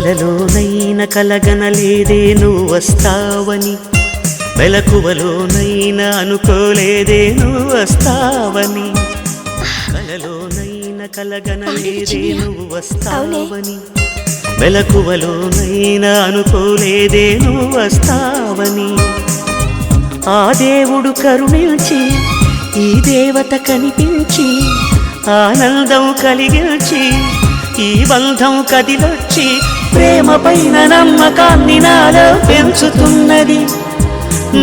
కలలోనైన కలగనలేదే నువ్వు వస్తావని, మెలకువలోనైనా అనుకోలేదే నువ్వు వస్తావని. కలలోనైన కలగనలేదే నువ్వు వస్తావని, మెలకువలోనైనా అనుకోలేదే నువ్వు వస్తావని. ఆ దేవుడు కరుణించి ఈ దేవత కనిపించి ఆనందం కలిగించి ఈ బంధం కదిలొచ్చి ప్రేమ పైన నమ్మకాన్ని నాలో పెంచుతున్నది.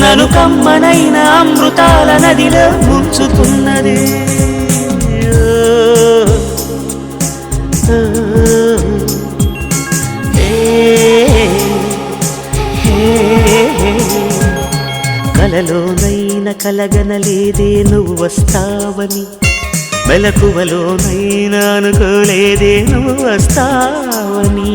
నన్ను కమ్మనైన అమృతాల నదిలో ముంచుతున్నది. కలలోనైన కలగనలేదే నువ్వు వస్తావని, మెలకువలోనైనా అనుకోలేదే నువ్వు వస్తావని.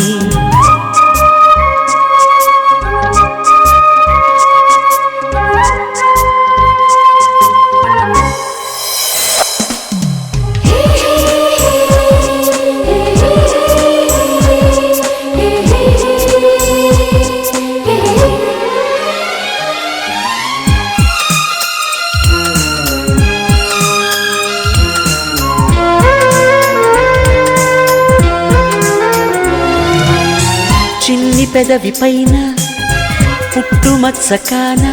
చిన్ని పెదవి పైన పుట్టుమత్సకాన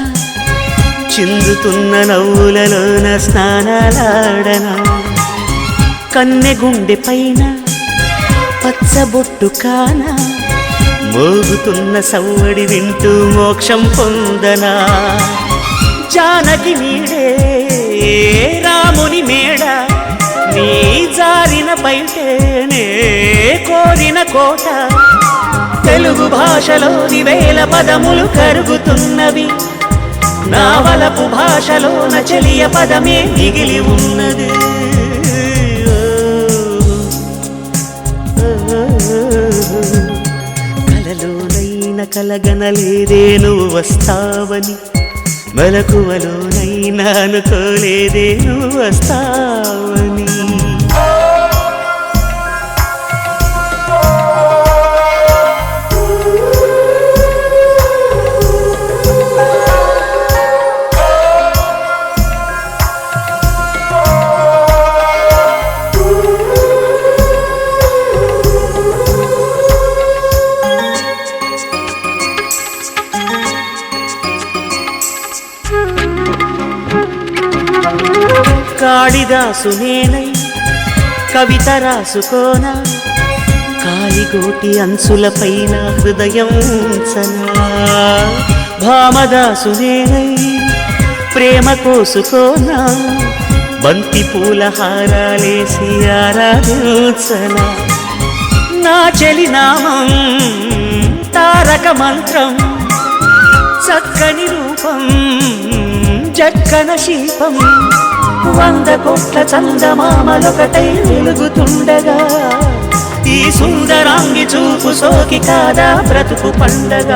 చిందుతున్న నవ్వులలోన స్నానాలాడనా. కన్నె గుండె పైన పచ్చబొట్టు కాన మోగుతున్న సవ్వడి వింటూ మోక్షం పొందనా. జానకి నీడే రాముని మేడ నీ జారిన బయటేనే కోరిన కోట. తెలుగు భాషలోని వేల పదములు కరుగుతున్నవి, నా వలపు భాషలోన చెలియ పదమే మిగిలి ఉన్నది. కలలోనైన కలగనలేదే నువ్వు వస్తావని, మెలకువలోనైనా అనుకోలేదే నువ్వు వస్తావని. కాళిదాసు నేనై కవిత రాసుకోనా, కాలిగోటి అంచులపైన హృదయం ఉంచనా. భామదాసు నేనై ప్రేమ కోసుకోనా, బంతి పూల హారాలేసి ఆరాధించనా. నా చెలి నామం తారక మంత్రం, చక్కని రూపం జక్కన శిల్పం. 100 కోట్ల చందమామలొకటై వెలుగుతుండగా ఈ సుందరాంగి చూపు సోకి కాదా బ్రతుకు పండగ.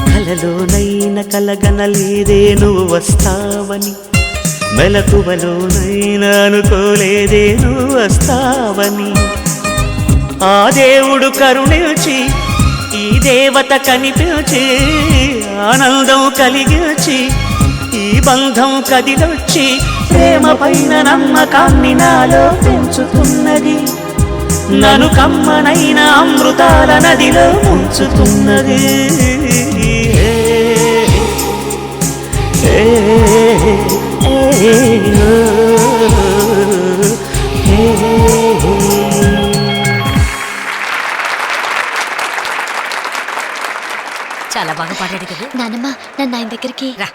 కలలోనైన కలగనలేదే నువ్వు వస్తావని, మెలకువలోనైనా అనుకోలేదే నువ్వు వస్తావని. ఆ దేవుడు కరుణించి ఈ దేవత కనిపించి ఆనందం కలిగించి ఈ బంధం కదిలొచ్చి ప్రేమ పైన నమ్మకాన్ని నాలో పెంచుతున్నది. నన్ను కమ్మనైన అమృతాల నదిలో ముంచుతున్నది. చాలా బాగా పాడాడు కదా నానమ్మ. నన్ను ఆయన దగ్గరికి రా.